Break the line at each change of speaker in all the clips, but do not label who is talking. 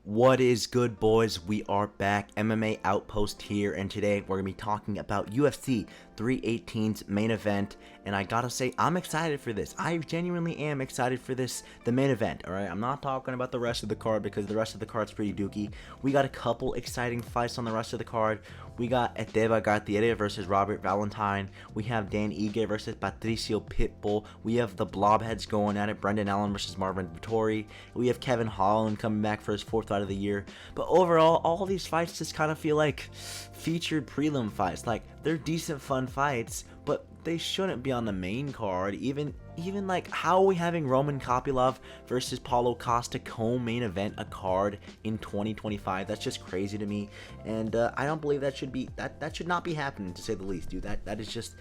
What is good, boys? We are back. MMA Outpost here, and today we're going to be talking about UFC 318's main event, and I gotta say, I'm excited for this. I genuinely am excited for this, the main event, alright? I'm not talking about the rest of the card because the rest of the card's pretty dookie. We got a couple exciting fights on the rest of the card. We got Esteban Garcia versus Robert Valentine. We have Dan Ige versus Patricio Pitbull. We have the Blobheads going at it, Brendan Allen versus Marvin Vettori. We have Kevin Holland coming back for his fourth fight of the year. But overall, all these fights just kind of feel like featured prelim fights. Like, they're decent fun fights, but they shouldn't be on the main card. Even like, how are we having Roman Kopylov versus Paulo Costa co-main event a card in 2025? That's just crazy to me, and I don't believe that should be that should not be happening, to say the least, dude. That is just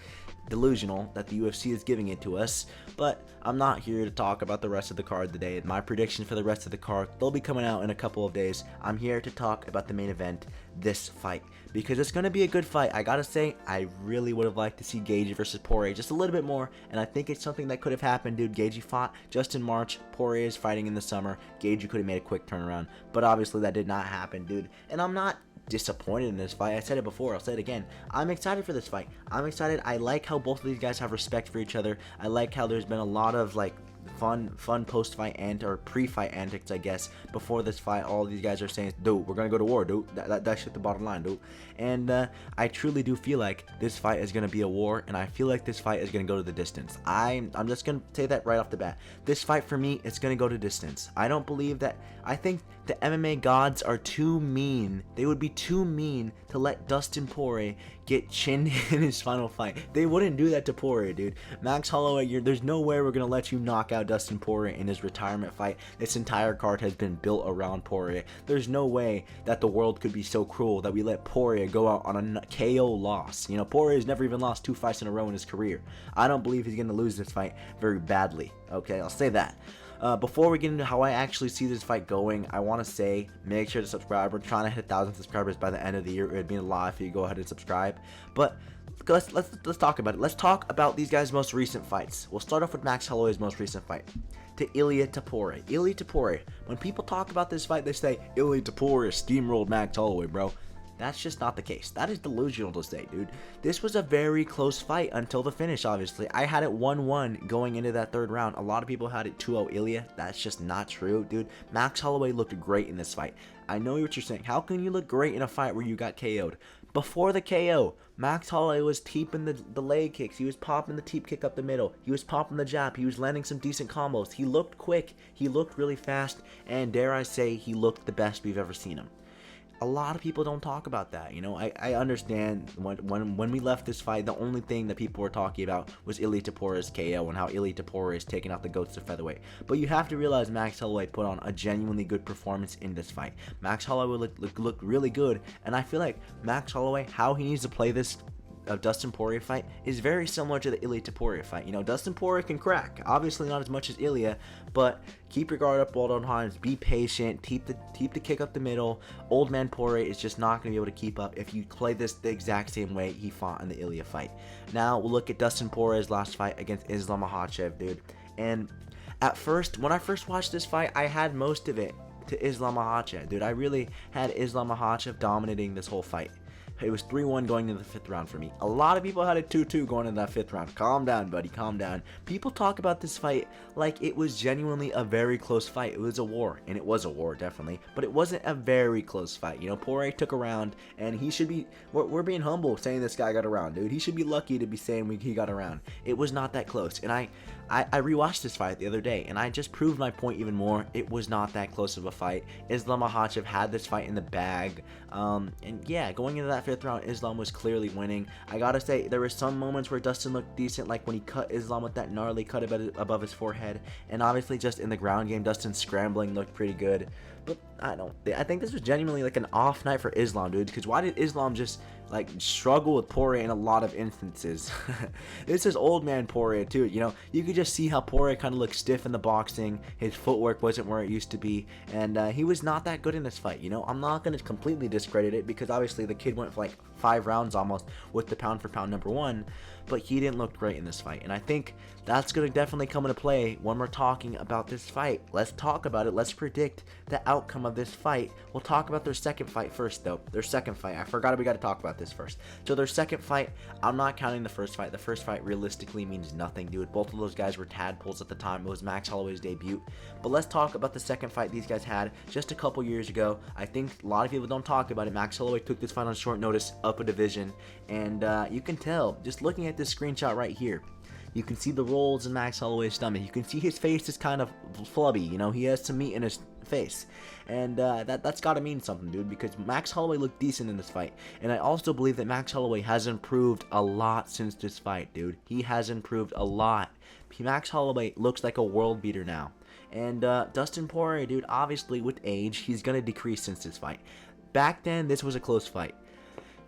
delusional that the UFC is giving it to us. But I'm not here to talk about the rest of the card today. My prediction for the rest of the card, they'll be coming out in a couple of days. I'm here to talk about the main event, this fight, because it's going to be a good fight. I gotta say, I really would have liked to see Gaethje versus Poirier just a little bit more, and I think it's something that could have happened, dude. Gaethje fought just in March, Poirier is fighting in the summer. Gaethje could have made a quick turnaround, but obviously that did not happen, dude. And I'm not disappointed in this fight. I said it before, I'll say it again. I'm excited for this fight. I'm excited. I like how both of these guys have respect for each other. I like how there's been a lot of like fun post-fight or pre-fight antics, I guess. Before this fight, all these guys are saying, dude, we're gonna go to war, dude. That shit the bottom line, dude. And I truly do feel like this fight is gonna be a war, and I feel like this fight is gonna go to the distance. I'm just gonna say that right off the bat. This fight for me, it's gonna go to distance. I don't believe that. I think the MMA gods are too mean. They would be too mean to let Dustin Poirier get chinned in his final fight. They wouldn't do that to Poirier, dude. Max Holloway, there's no way we're gonna let you knock out Dustin Poirier in his retirement fight. This entire card has been built around Poirier. There's no way that the world could be so cruel that we let Poirier go out on a KO loss. You know, Poirier's never even lost 2 fights in a row in his career. I don't believe he's gonna lose this fight very badly. Okay, I'll say that. Before we get into how I actually see this fight going, I want to say, make sure to subscribe. We're trying to hit 1,000 subscribers by the end of the year. It would mean a lot if you go ahead and subscribe. But let's talk about it. Let's talk about these guys' most recent fights. We'll start off with Max Holloway's most recent fight, to Ilia Topuria. Ilia Topuria. When people talk about this fight, they say Ilia Topuria steamrolled Max Holloway, bro. That's just not the case. That is delusional to say, dude. This was a very close fight until the finish, obviously. I had it 1-1 going into that third round. A lot of people had it 2-0 Ilia. That's just not true, dude. Max Holloway looked great in this fight. I know what you're saying. How can you look great in a fight where you got KO'd? Before the KO, Max Holloway was teeping the leg kicks. He was popping the teep kick up the middle. He was popping the jab. He was landing some decent combos. He looked quick. He looked really fast. And dare I say, he looked the best we've ever seen him. A lot of people don't talk about that, you know. I understand when we left this fight, the only thing that people were talking about was Ilia Topuria's KO and how Ilia Topuria is taking out the goats to featherweight. But you have to realize Max Holloway put on a genuinely good performance in this fight. Max Holloway looked really good, and I feel like Max Holloway, how he needs to play this Dustin Poirier fight is very similar to the Ilia Topuria fight. You know, Dustin Poirier can crack, obviously not as much as Ilia, but keep your guard up all times, be patient, keep the kick up the middle. Old man Poirier is just not going to be able to keep up if you play this the exact same way he fought in the Ilia fight. Now we'll look at Dustin Poirier's last fight against Islam Makhachev, dude. And at first, when I first watched this fight, I had most of it to Islam Makhachev, dude. I really had Islam Makhachev dominating this whole fight. It was 3-1 going into the 5th round for me. A lot of people had it 2-2 going into that 5th round. Calm down, buddy. Calm down. People talk about this fight like it was genuinely a very close fight. It was a war, and it was a war, definitely. But it wasn't a very close fight. You know, Poirier took a round, and he should be... We're being humble saying this guy got a round, dude. He should be lucky to be saying he got a round. It was not that close. And I rewatched this fight the other day, and I just proved my point even more. It was not that close of a fight. Islam Makhachev had this fight in the bag. And yeah, going into that 5th round, Islam was clearly winning. I gotta say, there were some moments where Dustin looked decent, like when he cut Islam with that gnarly cut above his forehead. And obviously, just in the ground game, Dustin's scrambling looked pretty good. But I think this was genuinely like an off night for Islam, dude. Because why did Islam just like struggle with Poirier in a lot of instances? This is old man Poirier too. You know, you could just see how Poirier kind of looked stiff in the boxing. His footwork wasn't where it used to be, and he was not that good in this fight. You know, I'm not gonna completely discredit it because obviously the kid went for like 5 rounds almost with the pound for pound #1, but he didn't look great in this fight. And I think that's going to definitely come into play when we're talking about this fight. Let's talk about it. Let's predict the outcome of this fight. We'll talk about their second fight first, though. Their second fight. I forgot we got to talk about this first. So their second fight, I'm not counting the first fight. The first fight realistically means nothing, dude. Both of those guys were tadpoles at the time. It was Max Holloway's debut. But let's talk about the second fight these guys had just a couple years ago. I think a lot of people don't talk about it. Max Holloway took this fight on short notice, up a division, and you can tell just looking at this screenshot right here. You can see the rolls in Max Holloway's stomach. You can see his face is kind of flubby. You know, he has some meat in his face. And that's got to mean something, dude, because Max Holloway looked decent in this fight. And I also believe that Max Holloway has improved a lot since this fight, dude. He has improved a lot. Max Holloway looks like a world beater now. And Dustin Poirier, dude, obviously with age, he's going to decrease since this fight. Back then, this was a close fight.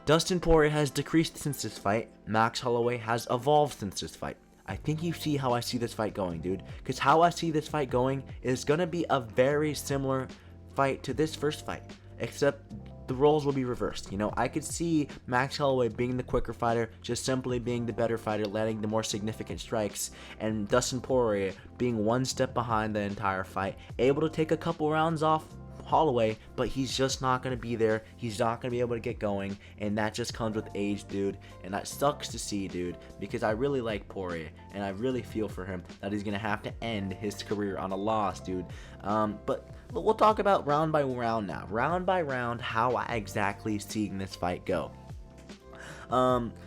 Dustin Poirier has decreased since this fight. Max Holloway has evolved since this fight. I think you see how I see this fight going, dude. Because how I see this fight going is going to be a very similar fight to this first fight. Except the roles will be reversed. You know, I could see Max Holloway being the quicker fighter, just simply being the better fighter, landing the more significant strikes. And Dustin Poirier being one step behind the entire fight. Able to take a couple rounds off Holloway, but he's just not going to be there. He's not going to be able to get going, and that just comes with age, dude. And that sucks to see, dude, because I really like Poirier, and I really feel for him that he's going to have to end his career on a loss, dude. But we'll talk about round by round now. Round by round, how I exactly seeing this fight go.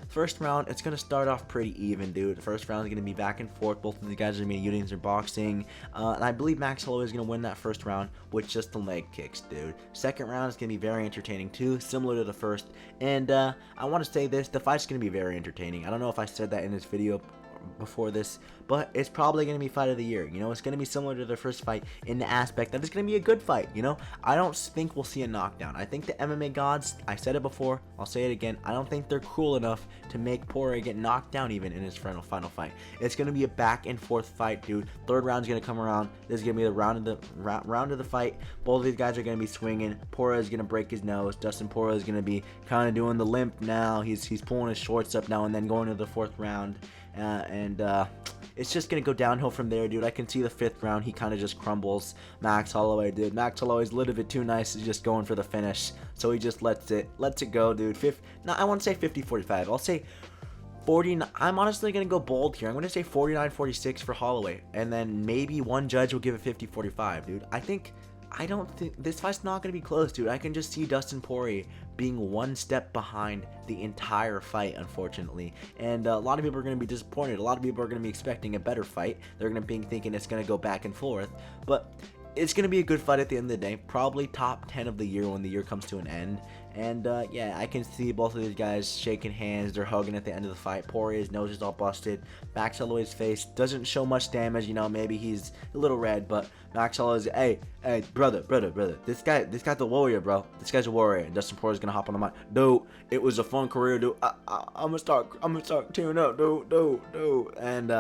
First round, it's going to start off pretty even, dude. The first round is going to be back and forth. Both of the guys are going to be using their boxing. And I believe Max Holloway is going to win that first round with just the leg kicks, dude. Second round is going to be very entertaining, too, similar to the first. And I want to say this, the fight's going to be very entertaining. I don't know if I said that in this video before this, but it's probably going to be fight of the year. You know, it's going to be similar to their first fight in the aspect that it's going to be a good fight. You know, I don't think we'll see a knockdown. I think the MMA gods, I said it before, I'll say it again, I don't think they're cool enough to make Poirier get knocked down even in his final fight. It's going to be a back and forth fight, dude. Third round's going to come around. This is going to be the round of the fight. Both of these guys are going to be swinging. Poirier is going to break his nose. Dustin Poirier is going to be kind of doing the limp now. He's pulling his shorts up now and then going to the fourth round. It's just going to go downhill from there, dude. I can see the fifth round. He kind of just crumbles. Max Holloway, dude. Max Holloway's a little bit too nice. He's just going for the finish. So he just lets it go, dude. I want to say 50-45. I'll say 49. I'm honestly going to go bold here. I'm going to say 49-46 for Holloway. And then maybe one judge will give it 50-45, dude. I don't think this fight's not going to be close, dude. I can just see Dustin Poirier being one step behind the entire fight, unfortunately. And a lot of people are going to be disappointed. A lot of people are going to be expecting a better fight. They're going to be thinking it's going to go back and forth. But it's going to be a good fight at the end of the day. Probably top 10 of the year when the year comes to an end. And yeah, I can see both of these guys shaking hands. They're hugging at the end of the fight. Poirier's nose is all busted. Max Holloway's face doesn't show much damage. You know, maybe he's a little red, but Max Holloway's, hey, brother. This guy's a warrior, bro. This guy's a warrior. And Dustin Poirier's gonna hop on the mic. Dude, it was a fun career, dude. I'm gonna start tearing up, dude. And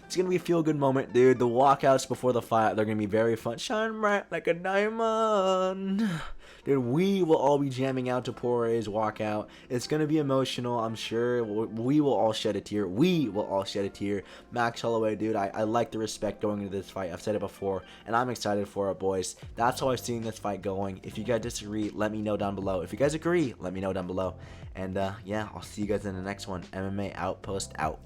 it's gonna be a feel-good moment, dude. The walkouts before the fight, they're gonna be very fun. Shine bright like a diamond. Dude, we will all be jamming out to Poirier's walkout. It's going to be emotional, I'm sure. We will all shed a tear. Max Holloway, dude, I like the respect going into this fight. I've said it before, and I'm excited for it, boys. That's how I've seen this fight going. If you guys disagree, let me know down below. If you guys agree, let me know down below. And yeah, I'll see you guys in the next one. MMA Outpost out.